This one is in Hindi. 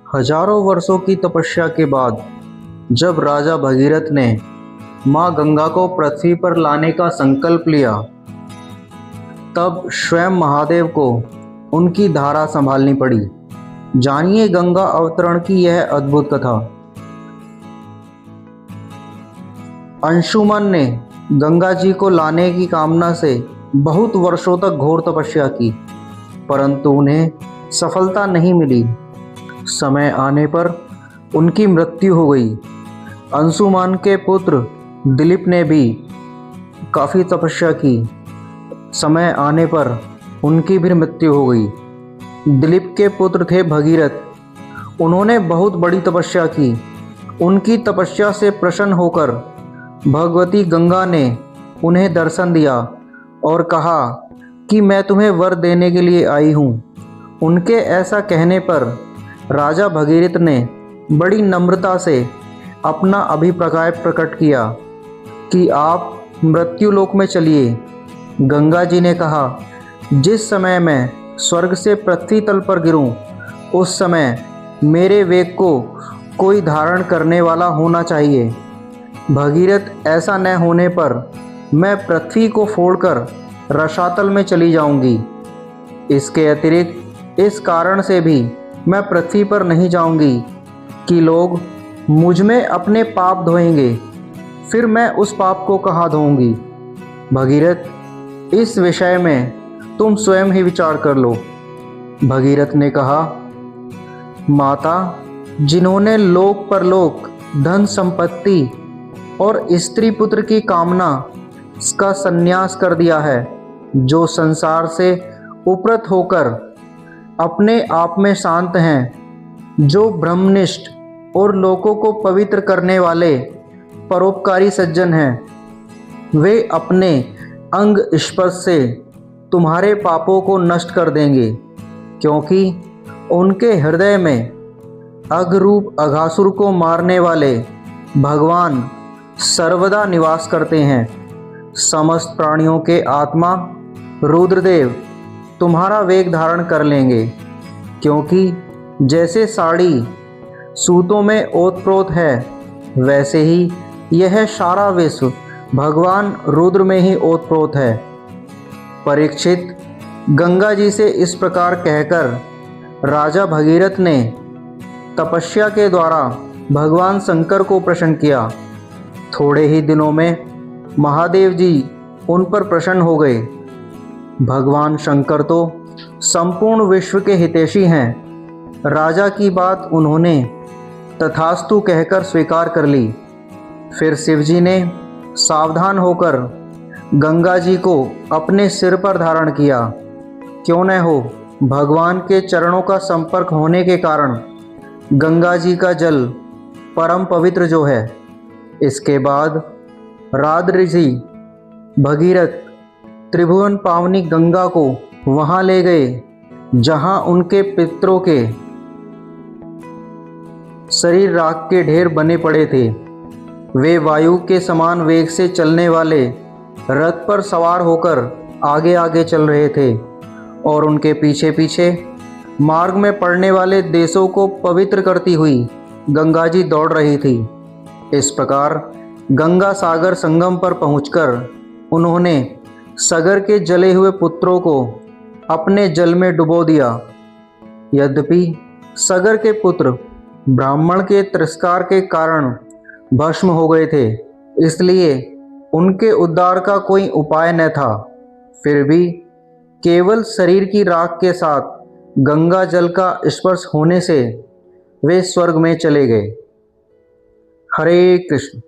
हजारों वर्षों की तपस्या के बाद जब राजा भगीरथ ने माँ गंगा को पृथ्वी पर लाने का संकल्प लिया, तब स्वयं महादेव को उनकी धारा संभालनी पड़ी। जानिए गंगा अवतरण की यह अद्भुत कथा। अंशुमन ने गंगा जी को लाने की कामना से बहुत वर्षों तक घोर तपस्या की, परंतु उन्हें सफलता नहीं मिली। समय आने पर उनकी मृत्यु हो गई। अंशुमान के पुत्र दिलीप ने भी काफ़ी तपस्या की। समय आने पर उनकी भी मृत्यु हो गई। दिलीप के पुत्र थे भगीरथ। उन्होंने बहुत बड़ी तपस्या की। उनकी तपस्या से प्रसन्न होकर भगवती गंगा ने उन्हें दर्शन दिया और कहा कि मैं तुम्हें वर देने के लिए आई हूँ। उनके ऐसा कहने पर राजा भगीरथ ने बड़ी नम्रता से अपना अभिप्राय प्रकट किया कि आप मृत्युलोक में चलिए। गंगा जी ने कहा, जिस समय मैं स्वर्ग से पृथ्वी तल पर गिरूं, उस समय मेरे वेग को कोई धारण करने वाला होना चाहिए। भगीरथ ऐसा न होने पर मैं पृथ्वी को फोड़कर रसातल में चली जाऊंगी। इसके अतिरिक्त इस कारण से भी मैं पृथ्वी पर नहीं जाऊंगी कि लोग मुझ में अपने पाप धोएंगे, फिर मैं उस पाप को कहाँ धोऊंगी। भगीरथ, इस विषय में तुम स्वयं ही विचार कर लो। भगीरथ ने कहा, माता, जिन्होंने लोक परलोक, धन संपत्ति और स्त्री पुत्र की कामना का संन्यास कर दिया है, जो संसार से उपरत होकर अपने आप में शांत हैं, जो ब्रह्मनिष्ठ और लोगों को पवित्र करने वाले परोपकारी सज्जन हैं, वे अपने अंग स्पर्श से तुम्हारे पापों को नष्ट कर देंगे, क्योंकि उनके हृदय में अघरूप अघासुर को मारने वाले भगवान सर्वदा निवास करते हैं। समस्त प्राणियों के आत्मा रुद्रदेव तुम्हारा वेग धारण कर लेंगे, क्योंकि जैसे साड़ी सूतों में ओतप्रोत है, वैसे ही यह सारा विश्व भगवान रुद्र में ही ओतप्रोत है। परीक्षित, गंगा जी से इस प्रकार कहकर राजा भगीरथ ने तपस्या के द्वारा भगवान शंकर को प्रसन्न किया। थोड़े ही दिनों में महादेव जी उन पर प्रसन्न हो गए। भगवान शंकर तो संपूर्ण विश्व के हितैषी हैं। राजा की बात उन्होंने तथास्तु कहकर स्वीकार कर ली। फिर शिवजी ने सावधान होकर गंगा जी को अपने सिर पर धारण किया। क्यों न हो, भगवान के चरणों का संपर्क होने के कारण गंगा जी का जल परम पवित्र जो है। इसके बाद राज ऋषि भगीरथ त्रिभुवन पावनी गंगा को वहां ले गए, जहां उनके पितरों के शरीर राख के ढेर बने पड़े थे। वे वायु के समान वेग से चलने वाले रथ पर सवार होकर आगे आगे चल रहे थे और उनके पीछे पीछे मार्ग में पड़ने वाले देशों को पवित्र करती हुई गंगा जी दौड़ रही थी। इस प्रकार गंगा सागर संगम पर पहुंचकर उन्होंने सागर के जले हुए पुत्रों को अपने जल में डुबो दिया। यद्यपि सागर के पुत्र ब्राह्मण के तिरस्कार के कारण भस्म हो गए थे, इसलिए उनके उद्धार का कोई उपाय न था। फिर भी केवल शरीर की राख के साथ गंगा जल का स्पर्श होने से वे स्वर्ग में चले गए। हरे कृष्ण।